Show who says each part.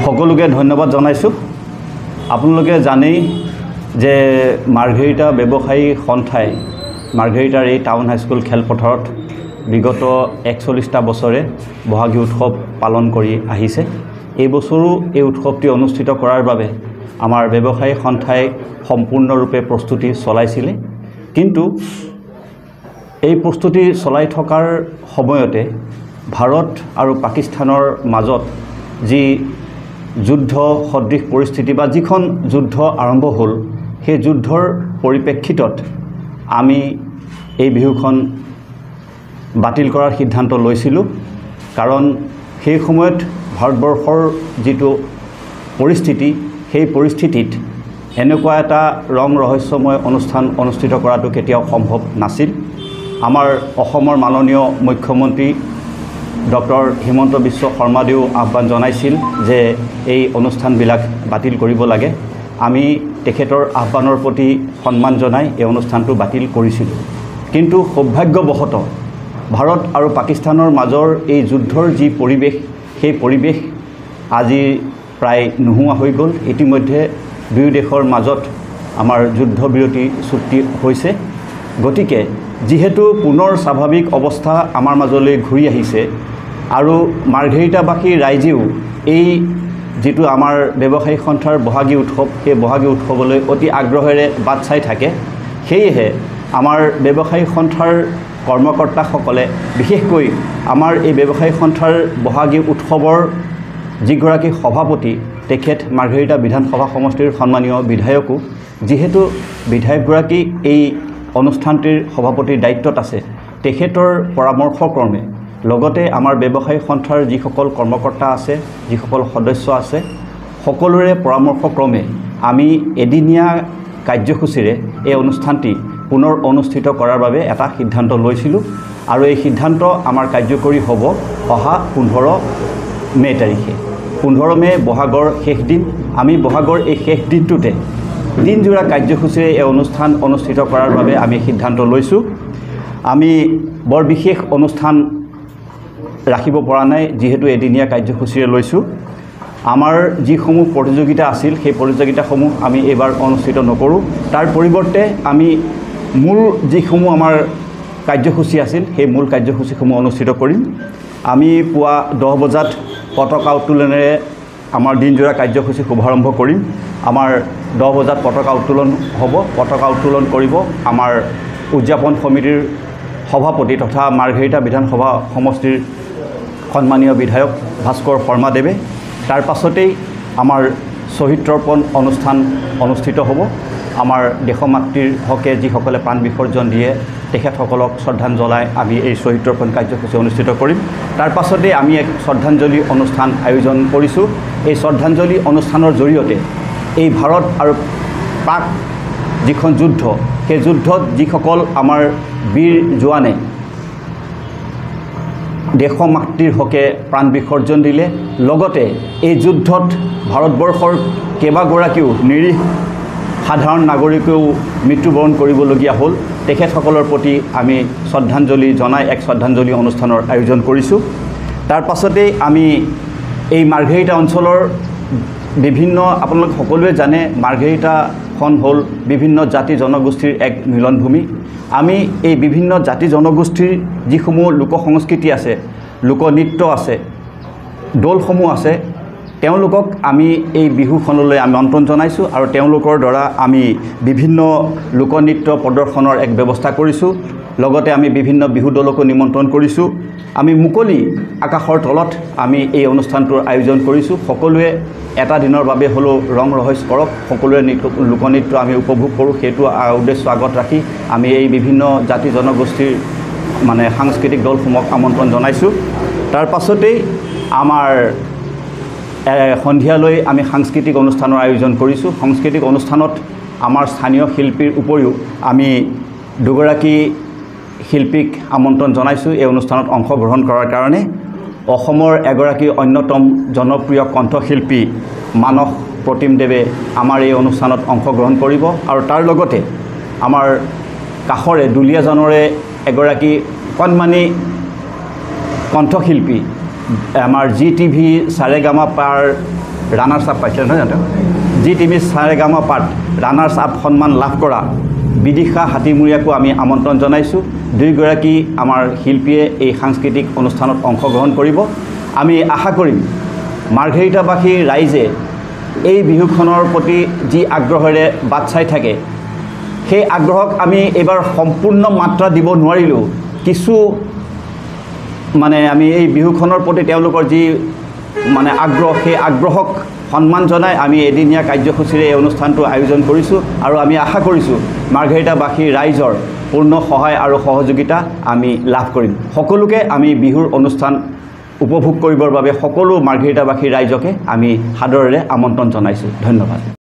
Speaker 1: সকলোকে ধন্যবাদ জনাইছোঁ। আপোনালোকে জানেই যে মাৰ্ঘেৰিটা ব্যৱসায়ী সন্থাই মাৰ্ঘেৰিটাৰ এই টাউন হাইস্কুল খেলপথাৰত বিগত 41টা বছৰে বহাগী উৎসৱ পালন কৰি আহিছে। এই বছৰো এই উৎসৱটি অনুষ্ঠিত কৰাৰ বাবে আমাৰ ব্যৱসায়ী সন্থাই সম্পূৰ্ণৰূপে প্ৰস্তুতি চলাইছিলে, কিন্তু এই প্ৰস্তুতি চলাই থকাৰ সময়তে ভাৰত আৰু পাকিস্তানৰ মাজত যি যুদ্ধ সদৃশ পৰিস্থিতি বা যিখন যুদ্ধ আৰম্ভ হ'ল, সেই যুদ্ধৰ পৰিপ্ৰেক্ষিতত আমি এই বিহুখন বাতিল কৰাৰ সিদ্ধান্ত লৈছিলোঁ। কাৰণ সেই সময়ত ভাৰতবৰ্ষৰ যিটো পৰিস্থিতি, সেই পৰিস্থিতিত এনেকুৱা এটা ৰং ৰহস্যময় অনুষ্ঠান অনুষ্ঠিত কৰাটো কেতিয়াও সম্ভৱ নাছিল। আমাৰ অসমৰ মাননীয় মুখ্যমন্ত্ৰী ডক্টৰ হিমন্ত বিশ্ব শৰ্মাদেৱেও আহ্বান জনাইছিল যে এই অনুষ্ঠানবিলাক বাতিল কৰিব লাগে। আমি তেখেতৰ আহ্বানৰ প্ৰতি সন্মান জনাই এই অনুষ্ঠানটো বাতিল কৰিছিলোঁ। কিন্তু সৌভাগ্যবশতঃ ভাৰত আৰু পাকিস্তানৰ মাজৰ এই যুদ্ধৰ যি পৰিৱেশ, সেই পৰিৱেশ আজি প্ৰায় নোহোৱা হৈ গ'ল। ইতিমধ্যে দুয়ো দেশৰ মাজত আমাৰ যুদ্ধবিৰতি চুক্তি হৈছে। গতিকে যিহেতু পুনৰ স্বাভাৱিক অৱস্থা আমাৰ মাজলৈ ঘূৰি আহিছে আৰু মাৰ্ঘেৰিটাবাসী ৰাইজেও এই যিটো আমাৰ ব্যৱসায়িক সন্থাৰ বহাগী উৎসৱ, সেই বহাগী উৎসৱলৈ অতি আগ্ৰহেৰে বাট চাই থাকে, সেয়েহে আমাৰ ব্যৱসায়িক সন্থাৰ কৰ্মকৰ্তাসকলে বিশেষকৈ আমাৰ এই ব্যৱসায়িক সন্থাৰ বহাগী উৎসৱৰ যিগৰাকী সভাপতি, তেখেত মাৰ্ঘেৰিটা বিধানসভা সমষ্টিৰ সন্মানীয় বিধায়কো, যিহেতু বিধায়কগৰাকী এই অনুষ্ঠানটিৰ সভাপতিৰ দায়িত্বত আছে, তেখেতৰ পৰামৰ্শক্ৰমে লগতে আমাৰ ব্যৱসায়িক সন্থাৰ যিসকল কৰ্মকৰ্তা আছে, যিসকল সদস্য আছে, সকলোৰে পৰামৰ্শক্ৰমে আমি এদিনীয়া কাৰ্যসূচীৰে এই অনুষ্ঠানটি পুনৰ অনুষ্ঠিত কৰাৰ বাবে এটা সিদ্ধান্ত লৈছিলোঁ আৰু এই সিদ্ধান্ত আমাৰ কাৰ্যকৰী হ'ব অহা 15 মে' তাৰিখে। 15 মে' বহাগৰ শেষ দিন। আমি বহাগৰ এই শেষ দিনটোতে দিনজোৰা কাৰ্যসূচীৰে এই অনুষ্ঠান অনুষ্ঠিত কৰাৰ বাবে আমি সিদ্ধান্ত লৈছোঁ। আমি বৰ বিশেষ অনুষ্ঠান ৰাখিব পৰা নাই, যিহেতু এদিনীয়া কাৰ্যসূচীৰে লৈছোঁ। আমাৰ যিসমূহ প্ৰতিযোগিতা আছিল, সেই প্ৰতিযোগিতাসমূহ আমি এইবাৰ অনুষ্ঠিত নকৰোঁ। তাৰ পৰিৱৰ্তে আমি মূল যিসমূহ আমাৰ কাৰ্যসূচী আছিল, সেই মূল কাৰ্যসূচীসমূহ অনুষ্ঠিত কৰিম। আমি পুৱা 10 বজাত পতাকা উত্তোলনেৰে আমাৰ দিনজোৰা কাৰ্যসূচী শুভাৰম্ভ কৰিম। আমাৰ 10 বজাত পতাকা উত্তোলন হ'ব। পতাকা উত্তোলন কৰিব আমাৰ উদযাপন সমিতিৰ সভাপতি তথা মাৰ্ঘেৰিটা বিধানসভা সমষ্টিৰ সন্মানীয় বিধায়ক ভাস্কৰ শৰ্মাদেৱে। তাৰ পাছতেই আমাৰ শ্বহীদ তৰ্পণ অনুষ্ঠান অনুষ্ঠিত হ'ব। আমাৰ দেশমাতৃৰ হকে যিসকলে প্ৰাণ বিসৰ্জন দিয়ে, তেখেতসকলক শ্ৰদ্ধাঞ্জলি আমি এই শ্বহীদ তৰ্পণ কাৰ্যসূচী অনুষ্ঠিত কৰিম। তাৰ পাছতেই আমি এক শ্ৰদ্ধাঞ্জলি অনুষ্ঠান আয়োজন কৰিছোঁ। এই শ্ৰদ্ধাঞ্জলি অনুষ্ঠানৰ জৰিয়তে এই ভাৰত আৰু পাক যিখন যুদ্ধ, সেই যুদ্ধত যিসকল আমাৰ বীৰ জোৱানে দেশমাতৃৰ হকে প্ৰাণ বিসৰ্জন দিলে, লগতে এই যুদ্ধত ভাৰতবৰ্ষৰ কেইবাগৰাকীও নিৰীহ সাধাৰণ নাগৰিকেও মৃত্যুবৰণ কৰিবলগীয়া হ'ল, তেখেতসকলৰ প্ৰতি আমি শ্ৰদ্ধাঞ্জলি জনাই এক শ্ৰদ্ধাঞ্জলি অনুষ্ঠানৰ আয়োজন কৰিছোঁ। তাৰ পাছতেই আমি এই মাৰ্ঘেৰিটা অঞ্চলৰ বিভিন্ন, আপোনালোক সকলোৱে জানে, মাৰ্ঘেৰিটাখন হ'ল বিভিন্ন জাতি জনগোষ্ঠীৰ এক মিলনভূমি। আমি এই বিভিন্ন জাতি জনগোষ্ঠীৰ যিসমূহ লোক সংস্কৃতি আছে, লোকনৃত্য আছে, দৌলসমূহ আছে, তেওঁলোকক আমি এই বিহুখনলৈ আমন্ত্ৰণ জনাইছোঁ আৰু তেওঁলোকৰ দ্বাৰা আমি বিভিন্ন লোকনৃত্য প্ৰদৰ্শনৰ এক ব্যৱস্থা কৰিছোঁ। লগতে আমি বিভিন্ন বিহু দলকো নিমন্ত্ৰণ কৰিছোঁ। আমি মুকলি আকাশৰ তলত আমি এই অনুষ্ঠানটোৰ আয়োজন কৰিছোঁ। সকলোৱে এটা দিনৰ বাবে হ'লেও ৰং ৰহস্য কৰক, সকলোৱে লোকনৃত্য আমি উপভোগ কৰোঁ, সেইটো উদ্দেশ্য আগত ৰাখি আমি এই বিভিন্ন জাতি জনগোষ্ঠীৰ সাংস্কৃতিক দলসমূহক আমন্ত্ৰণ জনাইছোঁ। তাৰ পাছতেই আমাৰ সন্ধিয়ালৈ আমি সাংস্কৃতিক অনুষ্ঠানৰ আয়োজন কৰিছোঁ। সাংস্কৃতিক অনুষ্ঠানত আমাৰ স্থানীয় শিল্পীৰ উপৰিও আমি দুগৰাকী শিল্পীক আমন্ত্ৰণ জনাইছোঁ এই অনুষ্ঠানত অংশগ্ৰহণ কৰাৰ কাৰণে। অসমৰ এগৰাকী অন্যতম জনপ্ৰিয় কণ্ঠশিল্পী মানস প্ৰতিমদেৱে আমাৰ এই অনুষ্ঠানত অংশগ্ৰহণ কৰিব আৰু তাৰ লগতে আমাৰ কাষৰে দুলীয়াজানৰে এগৰাকী কণমানি কণ্ঠশিল্পী আমাৰ জি টিভি সাৰেগামাপাৰ ৰানাৰ্ছ আপ পাইছিলে নহয় জানো জি টিভি সাৰেগামা পাত ৰানাৰ্ছ আপ সন্মান লাভ কৰা বিদিশা হাতীমূৰীয়াকো আমি আমন্ত্ৰণ জনাইছোঁ দুইগৰাকী আমাৰ শিল্পীয়ে এই সাংস্কৃতিক অনুষ্ঠানত অংশগ্ৰহণ কৰিব আমি আশা কৰিম মাৰ্ঘেৰিটাবাসী ৰাইজে এই বিহুখনৰ প্ৰতি যি আগ্ৰহেৰে বাট চাই থাকে সেই আগ্ৰহক আমি এবাৰ সম্পূৰ্ণ মাত্ৰা দিব নোৱাৰিলেও কিছু মানে আমি এই বিহুখনৰ প্ৰতি তেওঁলোকৰ যি মানে আগ্ৰহ সেই আগ্ৰহক সন্মান জনাই আমি এদিনীয়া কাৰ্যসূচীৰে এই অনুষ্ঠানটো আয়োজন কৰিছোঁ আৰু আমি আশা কৰিছোঁ মাৰ্ঘেৰিটাবাসী ৰাইজৰ পূৰ্ণ সহায় আৰু সহযোগিতা আমি লাভ কৰিম সকলোকে আমি বিহুৰ অনুষ্ঠান উপভোগ কৰিবৰ বাবে সকলো মাৰ্ঘেৰিটাবাসী ৰাইজকে আমি সাদৰেৰে আমন্ত্ৰণ জনাইছোঁ ধন্যবাদ